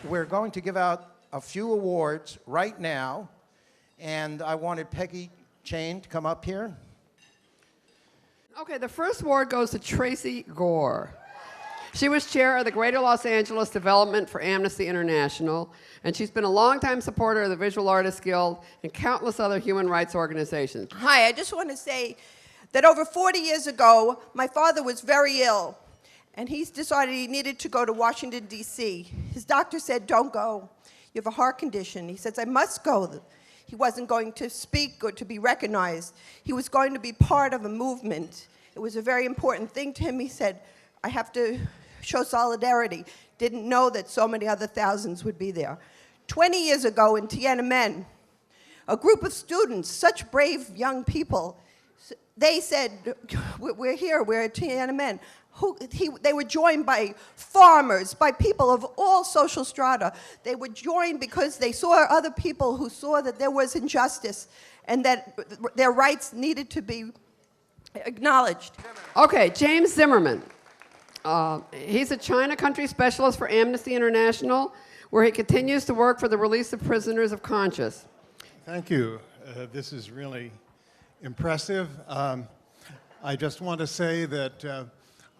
we're going to give out a few awards right now, and I wanted Peggy Chain to come up here. Okay, the first award goes to Tracy Gore. She was chair of the Greater Los Angeles Development for Amnesty International, and she's been a longtime supporter of the Visual Artists Guild and countless other human rights organizations. Hi, I just want to say that over 40 years ago, my father was very ill, and he decided he needed to go to Washington, D.C. His doctor said, "Don't go. You have a heart condition." He says, "I must go." He wasn't going to speak or to be recognized. He was going to be part of a movement. It was a very important thing to him. He said, "I have to show solidarity." Didn't know that so many other thousands would be there. 20 years ago in Tiananmen, a group of students, such brave young people, they said, "We're here, we're at Tiananmen." They were joined by farmers, by people of all social strata. They were joined because they saw other people who saw that there was injustice and that their rights needed to be acknowledged. Okay, James Zimmerman. He's a China country specialist for Amnesty International, where he continues to work for the release of prisoners of conscience. Thank you. This is really impressive. I just want to say that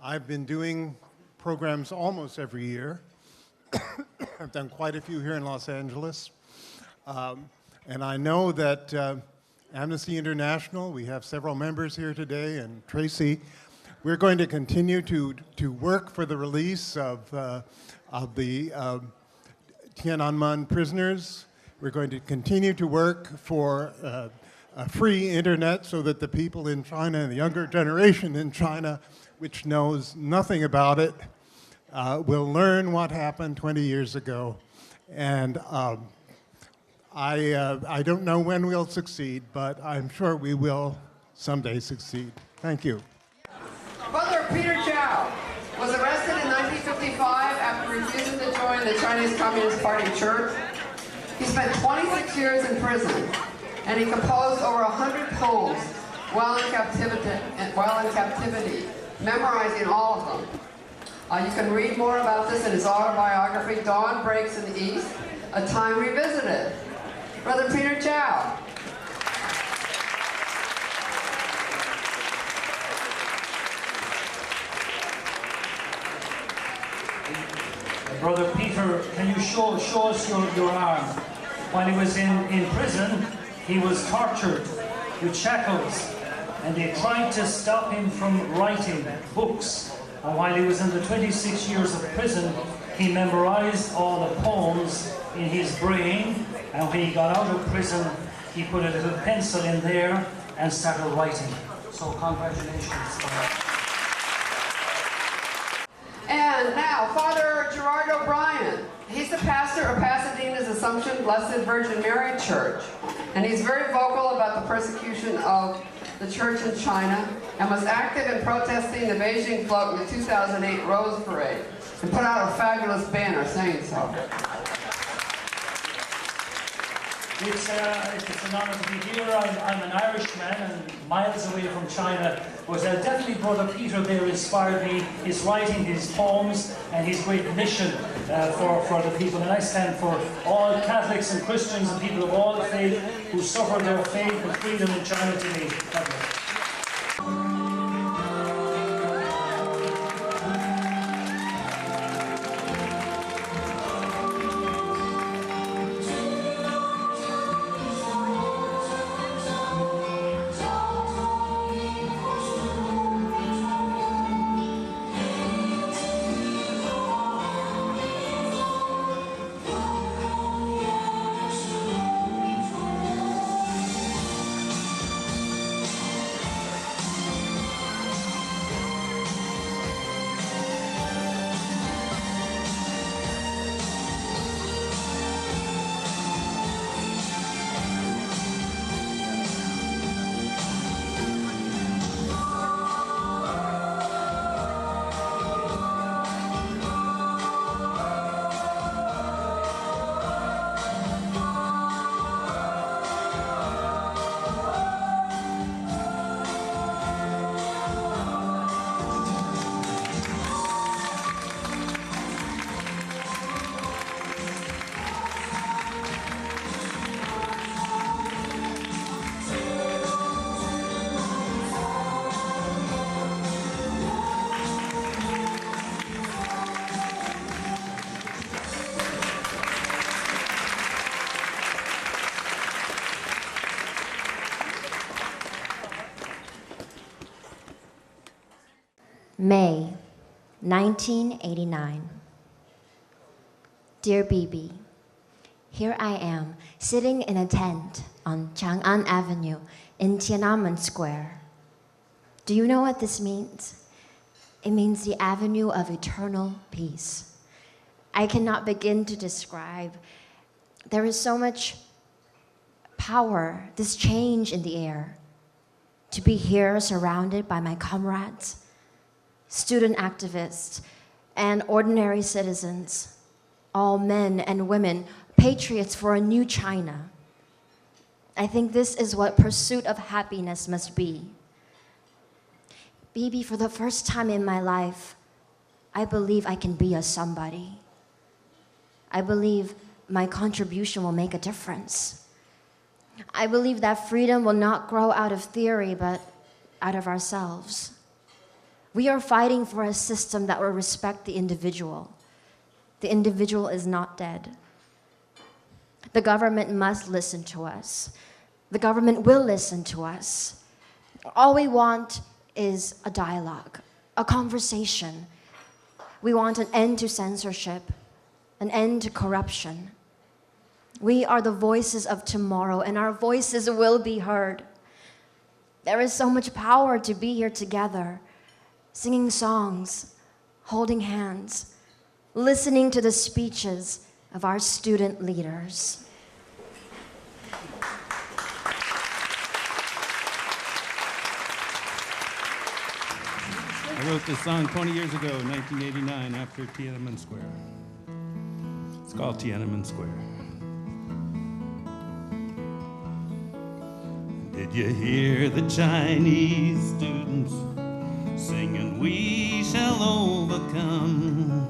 I've been doing programs almost every year. I've done quite a few here in Los Angeles. And I know that Amnesty International, we have several members here today, and Tracy, we're going to continue to work for the release of the Tiananmen prisoners. We're going to continue to work for a free internet so that the people in China and the younger generation in China, which knows nothing about it, will learn what happened 20 years ago. And I don't know when we'll succeed, but I'm sure we will someday succeed. Thank you. Brother Peter Chow was arrested in 1955 after refusing to join the Chinese Communist Party church. He spent 26 years in prison, and he composed over 100 poems while in captivity, memorizing all of them. You can read more about this in his autobiography, Dawn Breaks in the East, A Time Revisited. Brother Peter Chow. Brother Peter, can you show us your arm? While he was in prison, he was tortured with shackles, and they tried to stop him from writing books. And while he was in the 26 years of prison, he memorized all the poems in his brain, and when he got out of prison, he put a little pencil in there and started writing. So congratulations. And now, Father Gerard O'Brien. He's the pastor of Pasadena's Assumption Blessed Virgin Mary Church, and he's very vocal about the persecution of the church in China, and was active in protesting the Beijing float in the 2008 Rose Parade, and put out a fabulous banner saying so. It's an honor to be here. I'm an Irishman and miles away from China, but definitely Brother Peter there inspired me, his writing, his poems, and his great mission for the people. And I stand for all Catholics and Christians and people of all faith who suffer their faith and freedom in China today. God bless. May 1989. Dear Bibi, here I am sitting in a tent on Chang'an Avenue in Tiananmen Square. Do you know what this means? It means the avenue of eternal peace. I cannot begin to describe. There is so much power, this change in the air. To be here surrounded by my comrades, student activists, and ordinary citizens, all men and women, patriots for a new China. I think this is what pursuit of happiness must be. Bibi, for the first time in my life, I believe I can be a somebody. I believe my contribution will make a difference. I believe that freedom will not grow out of theory, but out of ourselves. We are fighting for a system that will respect the individual. The individual is not dead. The government must listen to us. The government will listen to us. All we want is a dialogue, a conversation. We want an end to censorship, an end to corruption. We are the voices of tomorrow, and our voices will be heard. There is so much power to be here together, singing songs, holding hands, listening to the speeches of our student leaders. I wrote this song 20 years ago, 1989, after Tiananmen Square. It's called Tiananmen Square. Did you hear the Chinese students singing, "We shall overcome"?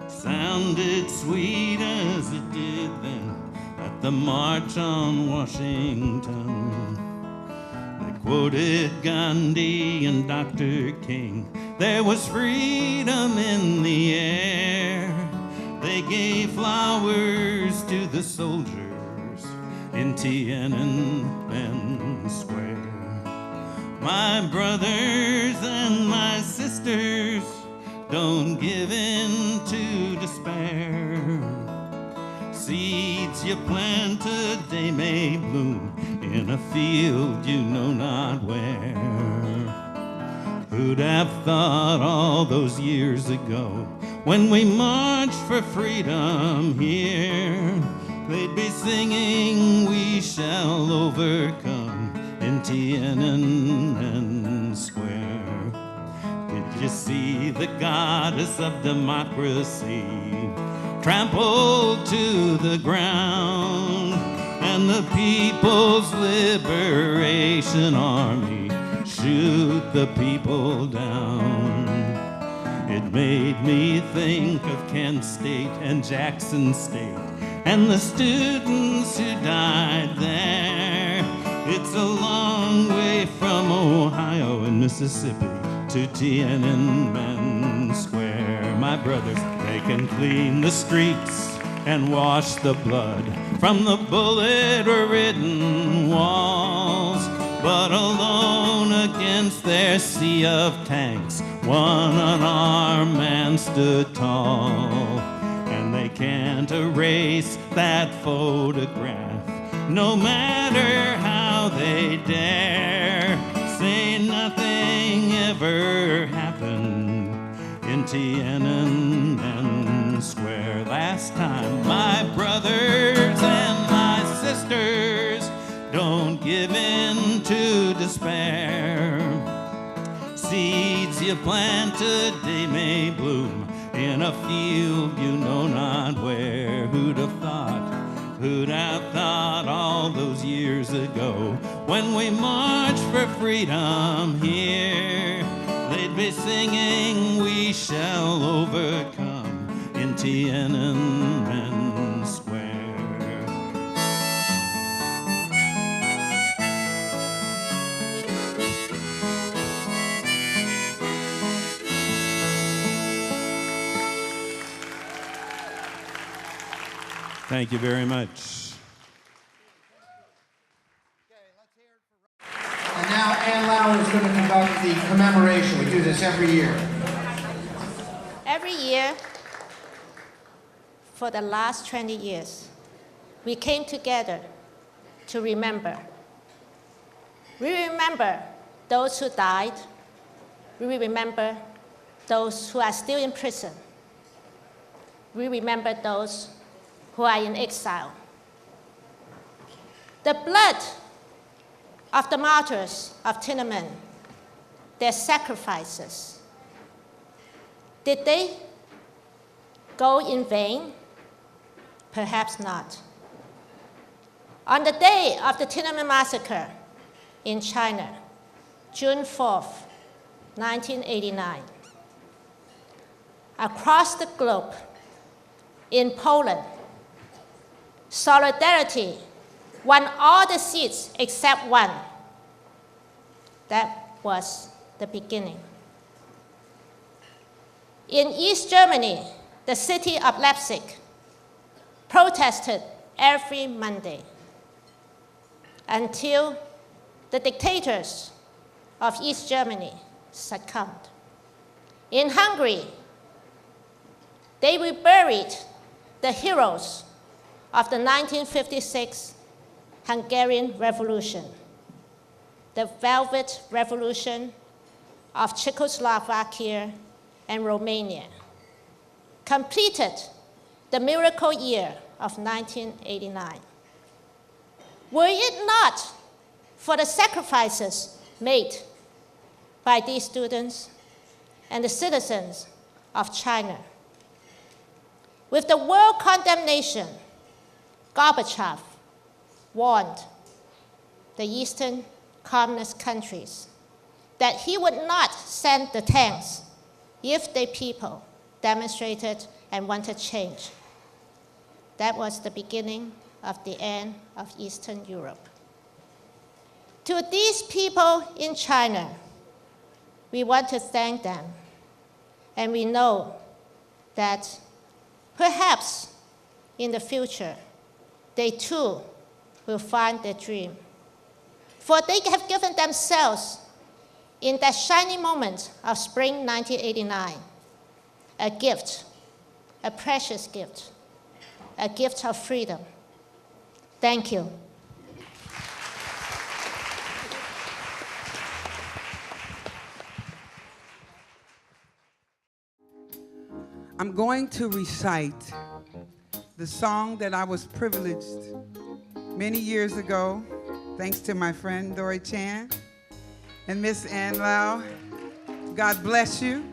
Sounded sweet as it did then at the March on Washington. They quoted Gandhi and Dr. King. There was freedom in the air. They gave flowers to the soldiers in Tiananmen Square. My brothers and my sisters, don't give in to despair. Seeds you plant today may bloom in a field you know not where. Who'd have thought all those years ago, when we marched for freedom here, they'd be singing, "We shall overcome" in Tiananmen Square. Did you see the goddess of democracy trampled to the ground, and the People's Liberation Army shoot the people down? It made me think of Kent State and Jackson State and the students who died there. It's a long way from Ohio and Mississippi to Tiananmen Square. My brothers, they can clean the streets and wash the blood from the bullet-ridden walls, but alone against their sea of tanks, one unarmed man stood tall. And they can't erase that photograph, no matter how they dare. Say nothing ever happened in Tiananmen Square. Last time, my brothers and my sisters, don't give in to despair. Seeds you plant today may bloom in a field you know not where. Who'd have thought all those years ago, when we marched for freedom here, they'd be singing, "We shall overcome" in Tiananmen Square. Thank you very much. And now Ann Lauer is going to conduct of the commemoration. We do this every year. Every year, for the last 20 years, we came together to remember. We remember those who died. We remember those who are still in prison. We remember those who are in exile. The blood of the martyrs of Tiananmen, their sacrifices, did they go in vain? Perhaps not. On the day of the Tiananmen Massacre in China, June 4th, 1989, across the globe, in Poland, solidarity won all the seats except one. That was the beginning. In East Germany, the city of Leipzig protested every Monday until the dictators of East Germany succumbed. In Hungary, they reburied the heroes of the 1956 Hungarian Revolution, the Velvet Revolution of Czechoslovakia and Romania, completed the miracle year of 1989. Were it not for the sacrifices made by these students and the citizens of China, with the world condemnation, Gorbachev warned the Eastern communist countries that he would not send the tanks if the people demonstrated and wanted change. That was the beginning of the end of Eastern Europe. To these people in China, we want to thank them, and we know that perhaps in the future, they too will find their dream. For they have given themselves in that shining moment of spring 1989, a gift, a precious gift, a gift of freedom. Thank you. I'm going to recite the song that I was privileged many years ago, thanks to my friend Dory Chan and Miss Ann Lau. God bless you.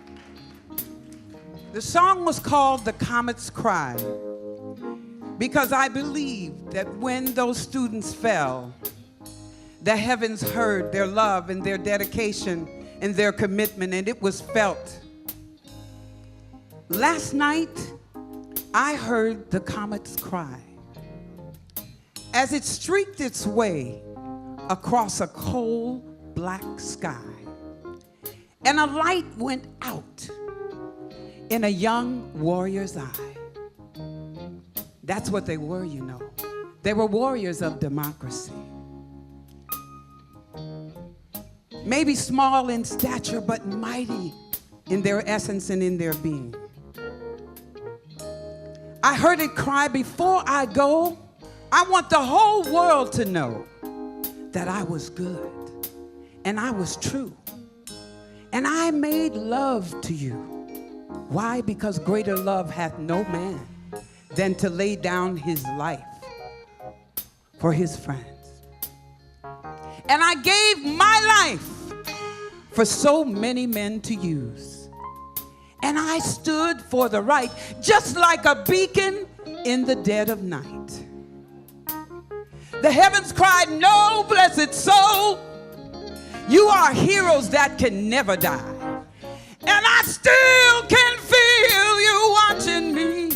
The song was called The Comet's Cry, because I believe that when those students fell, the heavens heard their love and their dedication and their commitment, and it was felt. Last night, I heard the comet's cry as it streaked its way across a cold black sky, and a light went out in a young warrior's eye. That's what they were, you know. They were warriors of democracy. Maybe small in stature, but mighty in their essence and in their being. I heard it cry, before I go, I want the whole world to know that I was good and I was true. And I made love to you. Why? Because greater love hath no man than to lay down his life for his friends. And I gave my life for so many men to use. And I stood for the right, just like a beacon in the dead of night. The heavens cried, no, blessed soul, you are heroes that can never die. And I still can feel you watching me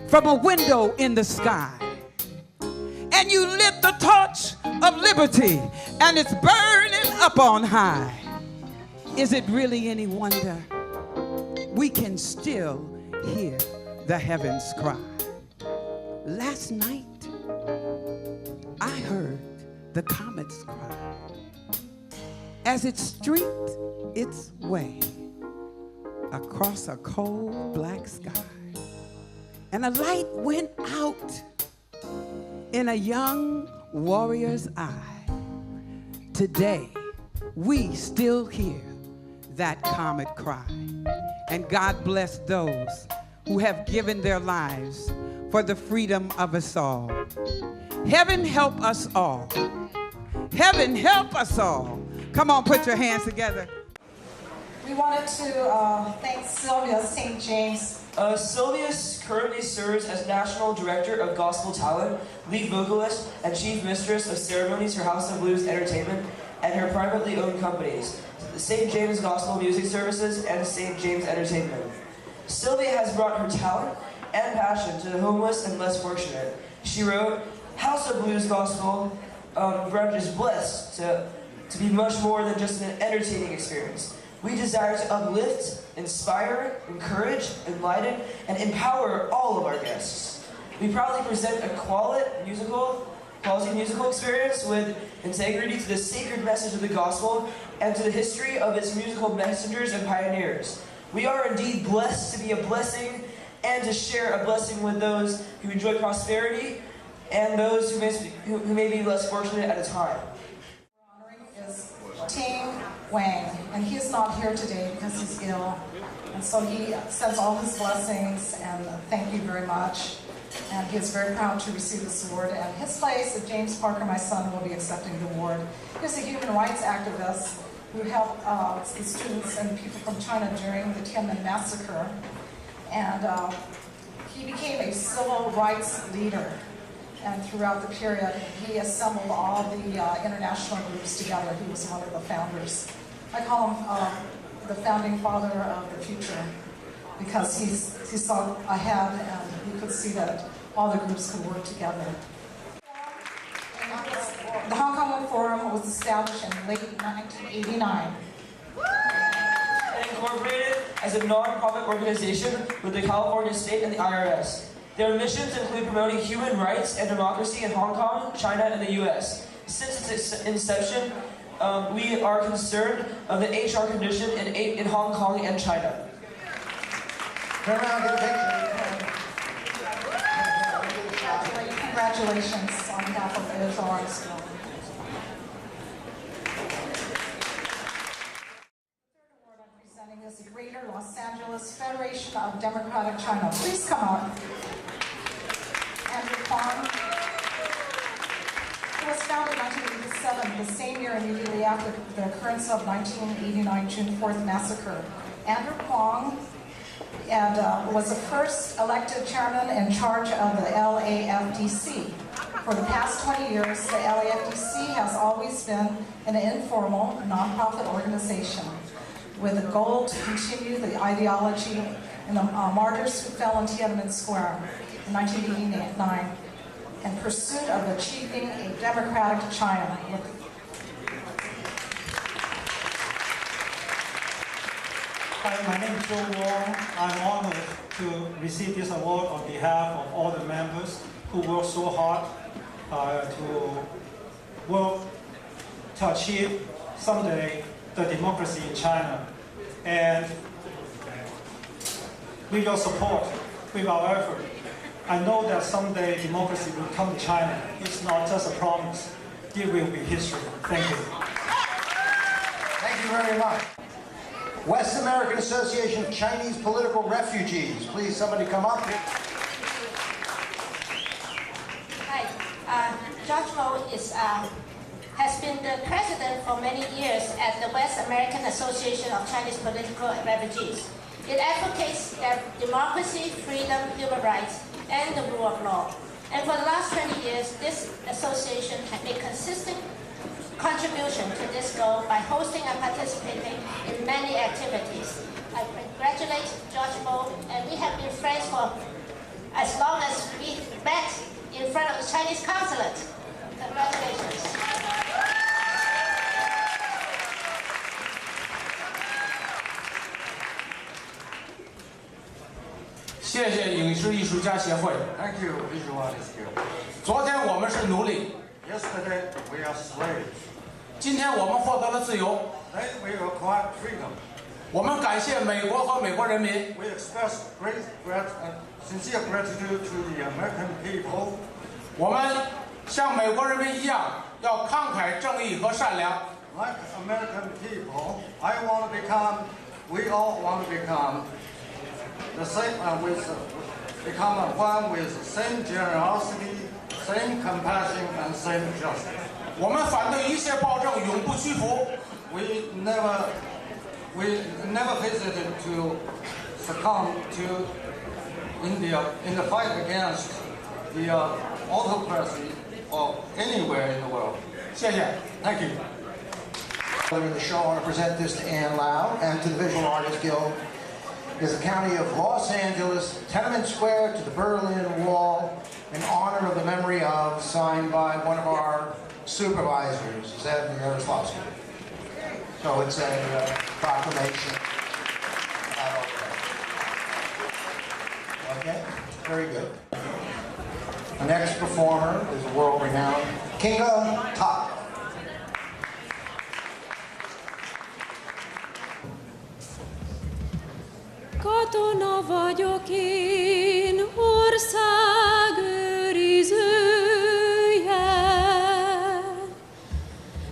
from a window in the sky. And you lit the torch of liberty, and it's burning up on high. Is it really any wonder we can still hear the heavens cry? Last night, I heard the comets cry. as it streaked its way across a cold black sky. And a light went out in a young warrior's eye. Today, we still hear that comet cry. And God bless those who have given their lives for the freedom of us all. Heaven help us all. Heaven help us all. Come on, put your hands together. We wanted to thank Sylvia St. James. Sylvia currently serves as National Director of Gospel Talent, lead vocalist, and Chief Mistress of Ceremonies for House of Blues Entertainment and her privately owned companies, St. James Gospel Music Services and St. James Entertainment. Sylvia has brought her talent and passion to the homeless and less fortunate. She wrote, House of Blues Gospel brunch is blessed to be much more than just an entertaining experience. We desire to uplift, inspire, encourage, enlighten, and empower all of our guests. We proudly present a quality musical experience with integrity to the sacred message of the gospel and to the history of its musical messengers and pioneers. We are indeed blessed to be a blessing and to share a blessing with those who enjoy prosperity and those who may be less fortunate at a time. Is Ting Wang, and he is not here today because he's ill, and so he sends all his blessings and thank you very much, and he is very proud to receive this award. And his place, James Parker, my son, will be accepting the award. He's a human rights activist who helped the students and people from China during the Tiananmen Massacre, and he became a civil rights leader. And throughout the period, he assembled all the international groups together. He was one of the founders. I call him the founding father of the future because he saw ahead and he could see that all the groups could work together. The Hong Kong Forum was established in late 1989. And incorporated as a non-profit organization with the California State and the IRS. Their missions include promoting human rights and democracy in Hong Kong, China, and the U.S. Since its inception, we are concerned of the HR condition in Hong Kong and China. Turn around, get a picture. Congratulations on behalf of the Visual Arts Guild. Is the Greater Los Angeles Federation of Democratic China. Please come out. Andrew Kwong. It was founded in 1987, the same year immediately after the occurrence of 1989 June 4th massacre. Andrew Kwong was the first elected chairman in charge of the LAFDC. For the past 20 years, the LAFDC has always been an informal, nonprofit organization with a goal to continue the ideology in the martyrs who fell in Tiananmen Square in 1989 in pursuit of achieving a democratic China. Hi, my name is Joe Wong. I'm honored to receive this award on behalf of all the members who work so hard to achieve someday the democracy in China. And with your support, with our effort, I know that someday democracy will come to China. It's not just a promise. It will be history. Thank you. Thank you very much. West American Association of Chinese Political Refugees. Please, somebody come up. Hi, George Mo has been the president for many years at the West American Association of Chinese Political Refugees. It advocates democracy, freedom, human rights, and the rule of law. And for the last 20 years, this association has made consistent contribution to this goal by hosting and participating in many activities. I congratulate George Mo, and we have been friends for as long as we met in front of the Chinese consulate. Congratulations. 谢谢影视艺术家协会。Thank you, Visual Arts Guild. 昨天我们是奴隶， Yesterday we are slaves. 今天我们获得了自由。 Then we acquired freedom. 我们感谢美国和美国人民。 We express sincere gratitude to the American people. 我们像美国人民一样，要慷慨、正义和善良。 Like American people, we all want to become the same become one with same generosity, same compassion, and same justice. 我们反对一切暴政，永不屈服。 We never hesitated to succumb to in the fight against the autocracy of anywhere in the world. 谢谢。 Thank you. In the show, I want to present this to Ann Lau and to the Visual Artists Guild. Is the County of Los Angeles, Tenement Square to the Berlin Wall, in honor of the memory of, signed by one of our supervisors, Zev Yaroslavsky. So it's a proclamation. Okay, very good. The next performer is world-renowned Kinga Top. Katona vagyok én, ország őrizője,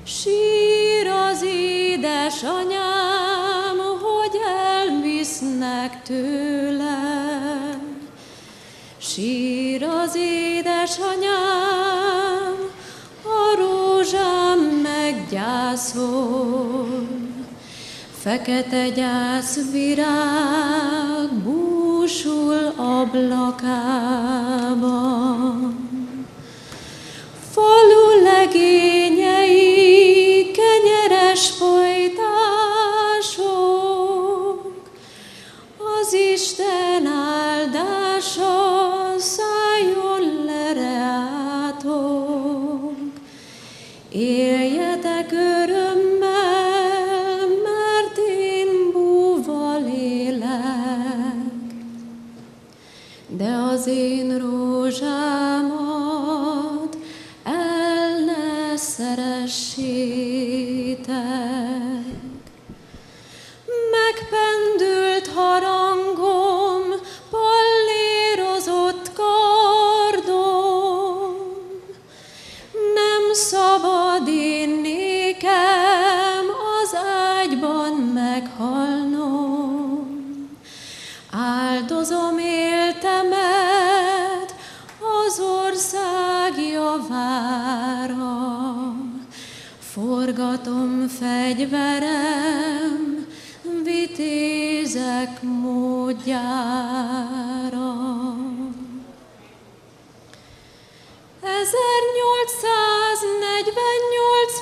sír az édesanyám, hogy elvisznek tőlem. Sír az édesanyám, a rózsám meggyászol. Fekete gyászvirág búsul ablakában. Falu legényei, kenyeres folytások, az Isten áldása szálljon le reátok. Éljetek örömmel, de az én rózsámat el ne szeressétek. Megpendült harangom, pallérozott kardom, nem szabad én nékem az ágyban meghalnom. Áldozom éltemet az ország javára, forgatom fegyverem vitézek módjára.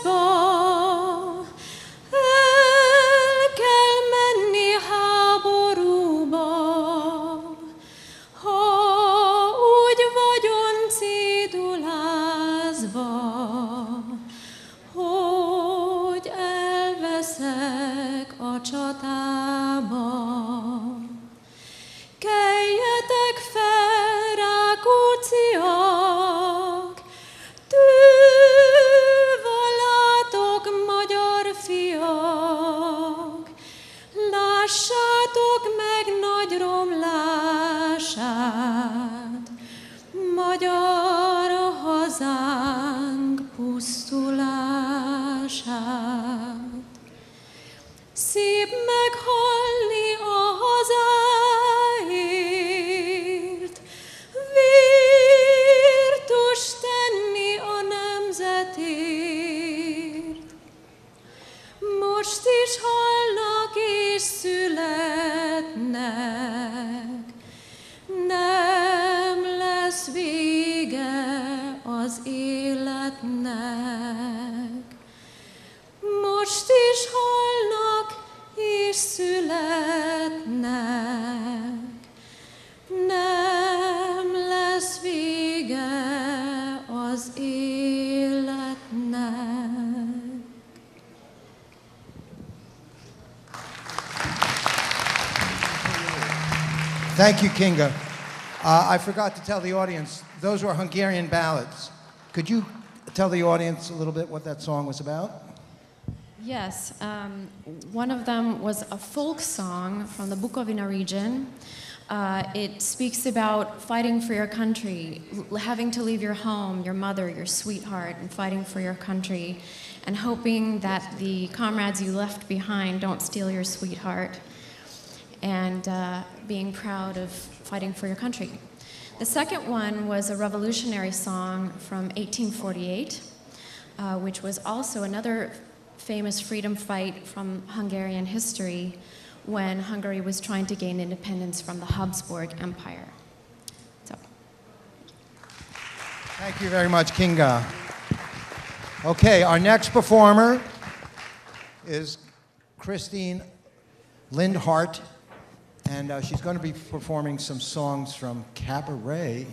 1848-ban el kell menni háborúba, ha úgy vagyon cédulázva, hogy elveszek a csatába. Keljetek fel, Rákócziak, tűvallátok, magyar fiak, lássátok meg nagy romlását, magyar hazánk pusztulását. Szép meghalni a hazáért, virtus tenni a nemzetért. Most is halnak és születnek, nem lesz vége az életnek. Most is halnak és születnek, nem lesz vége az életnek. Thank you, Kinga. I forgot to tell the audience, those were Hungarian ballads. Could you tell the audience a little bit what that song was about? Yes, one of them was a folk song from the Bukovina region. It speaks about fighting for your country, having to leave your home, your mother, your sweetheart, and fighting for your country, and hoping that the comrades you left behind don't steal your sweetheart, and being proud of fighting for your country. The second one was a revolutionary song from 1848, which was also another famous freedom fight from Hungarian history when Hungary was trying to gain independence from the Habsburg Empire. So. Thank you very much, Kinga. Okay, our next performer is Christine Lindhart, and she's going to be performing some songs from Cabaret.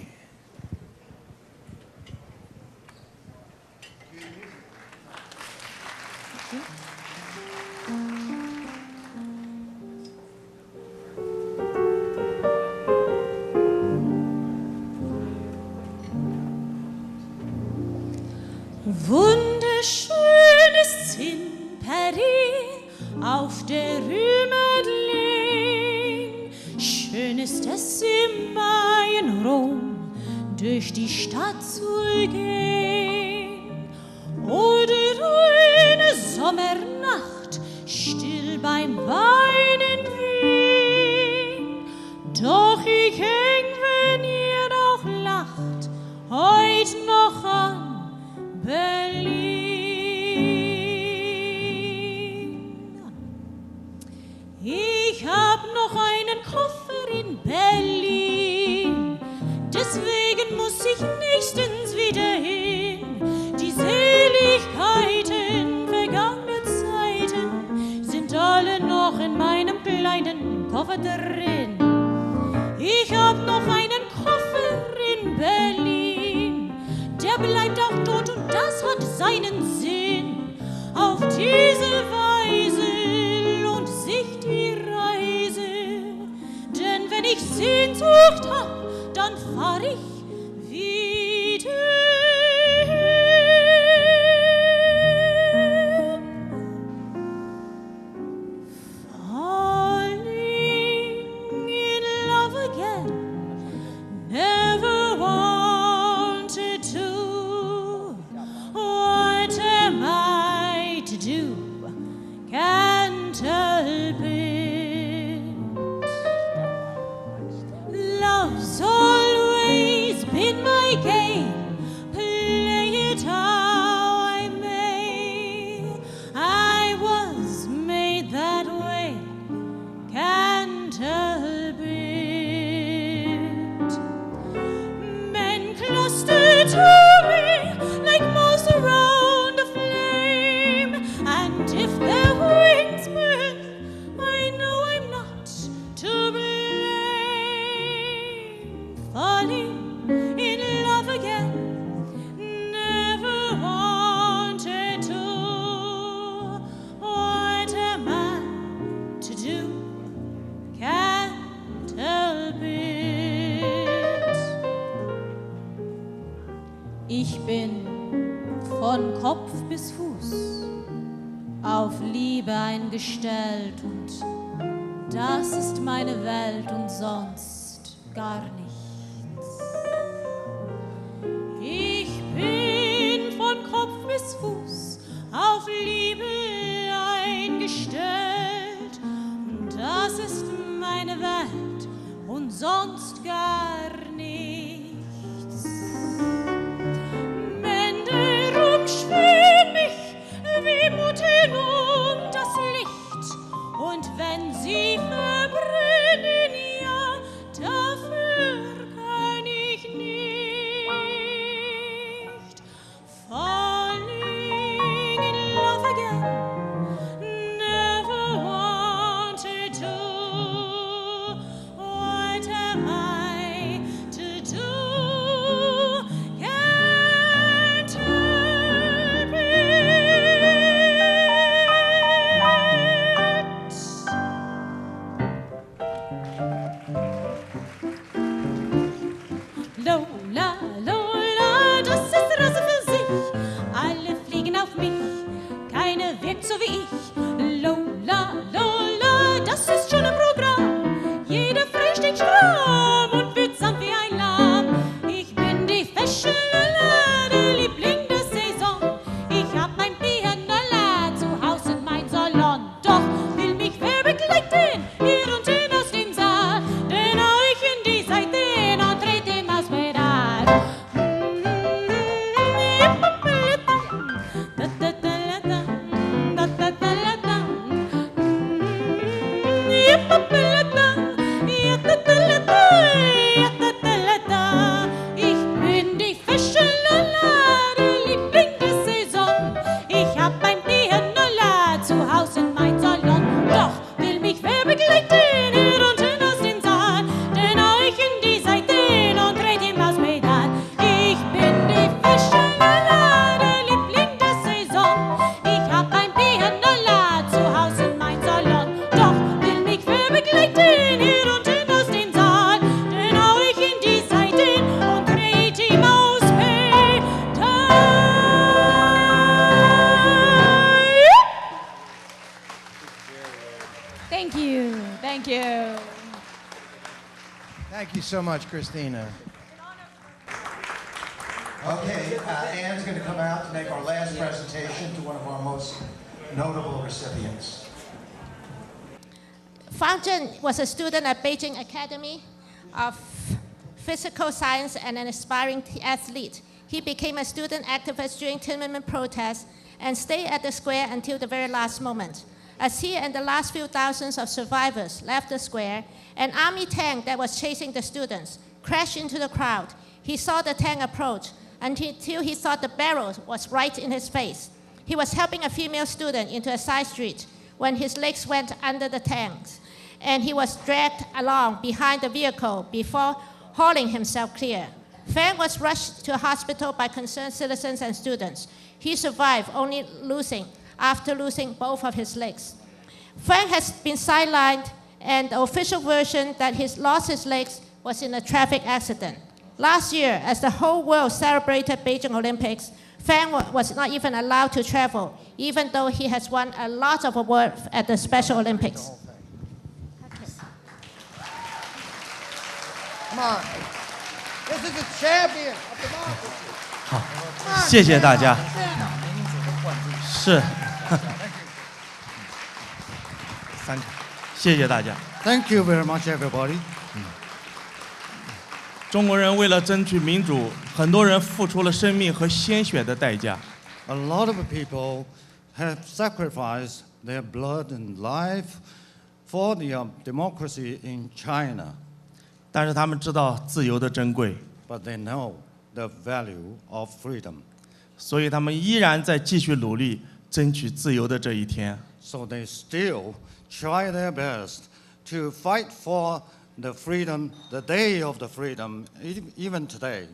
Wunderschön ist's in Paris auf der Rue Madeleine. Schön ist es im Mai in Rom durch die Stadt zu gehen. Oder eine Sommernacht still beim Wein in Wien. Doch ich häng, wenn ihr auch lacht, heut noch an Berlin. Ich hab noch einen Koffer in Berlin, deswegen muss ich nächstens wieder hin. Die Seligkeiten vergangener Zeiten sind alle noch in meinem kleinen Koffer drin. Ich hab noch einen Koffer in Berlin, der bleibt auch dort und das hat seinen Sinn. Auf diese Weise lohnt sich die Reise, denn wenn ich Sehnsucht hab, dann fahr ich wieder hin. Falling in love again, never wanted to. What am I to do? Can't help it. Love's always been my game. Play it how I may. I was made that way. Can't help it. Men cluster to me like moths around a flame, and if their wings burn, I know I'm not to blame. Falling in love again, never wanted to. What am I to do? Can't help it. Ich bin von Kopf bis Fuß auf Liebe eingestellt und das ist meine Welt und sonst gar nichts. Ich bin von Kopf bis Fuß auf Liebe eingestellt und das ist meine Welt und sonst gar nichts. Männer umschwirren mich wie Mutten um das Licht und wenn sie verbrennen, ja, dafür Thank you so much, Christina. Okay, Anne's going to come out to make our last presentation to one of our most notable recipients. Fang Zhen was a student at Beijing Academy of Physical Science and an aspiring athlete. He became a student activist during Tiananmen protests and stayed at the square until the very last moment. As he and the last few thousands of survivors left the square, an army tank that was chasing the students crashed into the crowd. He saw the tank approach until he thought the barrel was right in his face. He was helping a female student into a side street when his legs went under the tanks, and he was dragged along behind the vehicle before hauling himself clear. Fang was rushed to a hospital by concerned citizens and students. He survived, after losing both of his legs. Fang has been sidelined, and the official version that he lost his legs was in a traffic accident. Last year, as the whole world celebrated Beijing Olympics, Fang was not even allowed to travel, even though he has won a lot of awards at the Special Olympics. Come on. This is the champion of democracy. 好，谢谢大家。是，3个，谢谢大家。 Thank you very much, everybody. 中国人为了争取民主，很多人付出了生命和鲜血的代价。A lot of people have sacrificed their blood and life for the democracy in China. 但是他们知道自由的珍贵， But they know the value of freedom. 所以他们依然在继续努力争取自由的这一天。 So they still try their best to fight for the freedom, the day of the freedom, even today.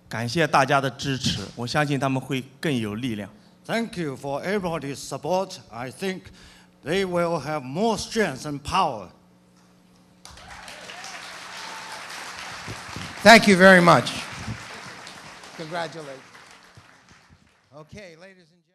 感谢大家的支持，我相信他们会更有力量。 Thank you for everybody's support. I think they will have more strength and power. Thank you very much. Congratulations. Okay, ladies and gentlemen.